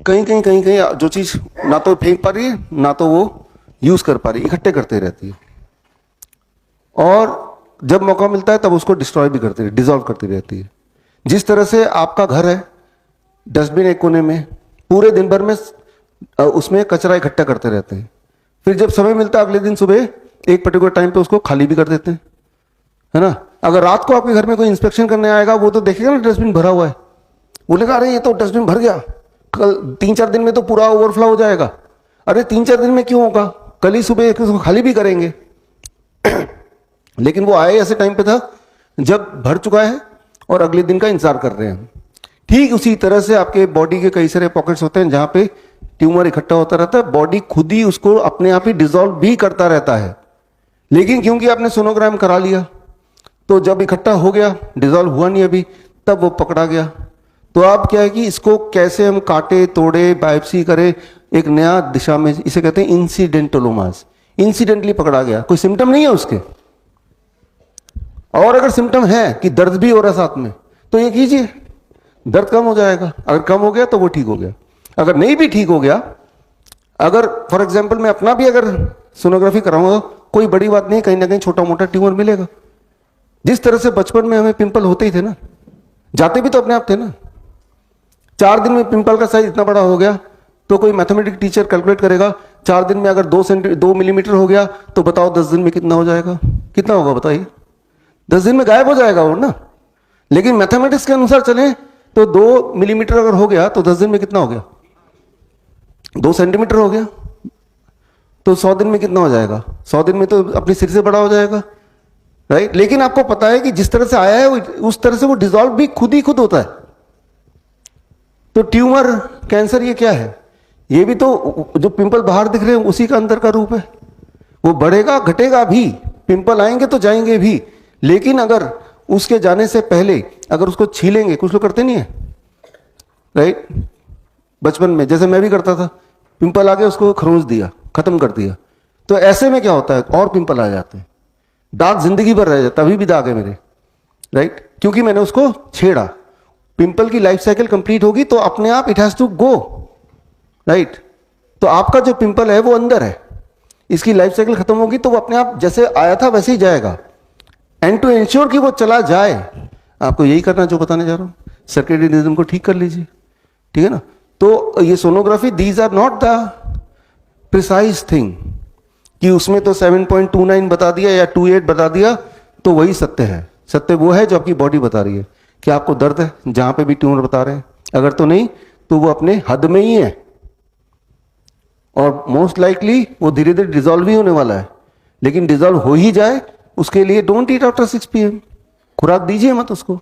कहीं कहीं जो चीज ना तो फेंक पा रही है ना तो वो यूज कर पा रही है, इकट्ठे करते रहती है और जब मौका मिलता है तब उसको डिस्ट्रॉय भी करती है, डिसॉल्व करती रहती है। जिस तरह से आपका घर है, डस्टबिन एक कोने में, पूरे दिन भर में उसमें कचरा इकट्ठा करते रहते हैं, फिर जब समय मिलता है अगले दिन सुबह एक पर्टिकुलर टाइम पे उसको खाली भी कर देते हैं, है ना। अगर रात को आपके घर में कोई इंस्पेक्शन करने आएगा वो तो देखेगा ना डस्टबिन भरा हुआ है, बोलेगा अरे ये तो डस्टबिन भर गया, कल 3-4 दिन में तो पूरा ओवरफ्लो हो जाएगा। अरे 3-4 दिन में क्यों होगा, कल ही सुबह उसको खाली भी करेंगे। लेकिन वो आए ऐसे टाइम पे था जब भर चुका है और अगले दिन का इंतजार कर रहे हैं। ठीक उसी तरह से आपके बॉडी के कई सारे पॉकेट्स होते हैं जहां पे ट्यूमर इकट्ठा होता रहता है, बॉडी खुद ही उसको अपने आप ही डिसॉल्व भी करता रहता है। लेकिन क्योंकि आपने सोनोग्राम करा लिया तो जब इकट्ठा हो गया, डिसॉल्व हुआ नहीं अभी, तब वो पकड़ा गया। तो अब क्या है कि इसको कैसे हम काटे तोड़े बायोप्सी करें एक नया दिशा में, इसे कहते हैं इंसिडेंटलोमास। इंसिडेंटली पकड़ा गया, कोई सिम्टम नहीं है उसके, और अगर सिम्टम है कि दर्द भी हो रहा है साथ में तो ये कीजिए, दर्द कम हो जाएगा। अगर कम हो गया तो वो ठीक हो गया, अगर नहीं भी ठीक हो गया, अगर फॉर एग्जांपल मैं अपना भी अगर सोनोग्राफी कराऊंगा, कोई बड़ी बात नहीं, कहीं ना कहीं छोटा मोटा ट्यूमर मिलेगा। जिस तरह से बचपन में हमें पिंपल होते ही थे ना, जाते भी तो अपने आप थे ना। 4 दिन में पिंपल का साइज इतना बड़ा हो गया तो कोई मैथमेटिक्स टीचर कैलकुलेट करेगा 4 दिन में अगर 2 मिलीमीटर हो गया तो बताओ 10 दिन में कितना हो जाएगा, कितना होगा बताइए। 10 दिन में गायब हो जाएगा वो ना। लेकिन मैथमेटिक्स के अनुसार चले तो 2 मिलीमीटर अगर हो गया तो 10 दिन में कितना हो गया, 2 सेंटीमीटर हो गया, तो 100 दिन में कितना हो जाएगा, 100 दिन में तो अपने सिर से बड़ा हो जाएगा, राइट। लेकिन आपको पता है कि जिस तरह से आया है उस तरह से वो डिसॉल्व भी खुद ही खुद होता है। तो ट्यूमर कैंसर ये क्या है, ये भी तो जो पिंपल बाहर दिख रहे हैं उसी का अंदर का रूप है। वो बढ़ेगा घटेगा भी, पिंपल आएंगे तो जाएंगे भी, लेकिन अगर उसके जाने से पहले अगर उसको छीलेंगे, कुछ लोग करते नहीं है, राइट। बचपन में जैसे मैं भी करता था, पिंपल आ गया उसको खरोंच दिया, खत्म कर दिया, तो ऐसे में क्या होता है और पिंपल आ जाते हैं, दाग जिंदगी भर रह जाता, अभी भी दाग है मेरे, राइट, क्योंकि मैंने उसको छेड़ा। पिंपल की लाइफ साइकिल कंप्लीट होगी तो अपने आप it has to go, right. तो आपका जो पिंपल है वो अंदर है, इसकी लाइफ साइकिल खत्म होगी तो वो अपने आप जैसे आया था वैसे ही जाएगा। एंड टू इंश्योर कि वो चला जाए, आपको यही करना जो बताने जा रहा हूं, सर्केडियन रिदम को ठीक कर लीजिए, ठीक है ना। तो ये sonography, these are not the precise thing कि उसमें तो 7.29 बता दिया या 28 बता दिया तो वही सत्य है। सत्य वो है जो आपकी बॉडी बता रही है कि आपको दर्द है, जहां पे भी ट्यूमर बता रहे हैं, अगर तो नहीं तो वो अपने हद में ही है और मोस्ट लाइकली वो धीरे धीरे डिसॉल्व ही होने वाला है। लेकिन डिसॉल्व हो ही जाए उसके लिए डोंट ईट आफ्टर 6 PM, खुराक दीजिए मत उसको।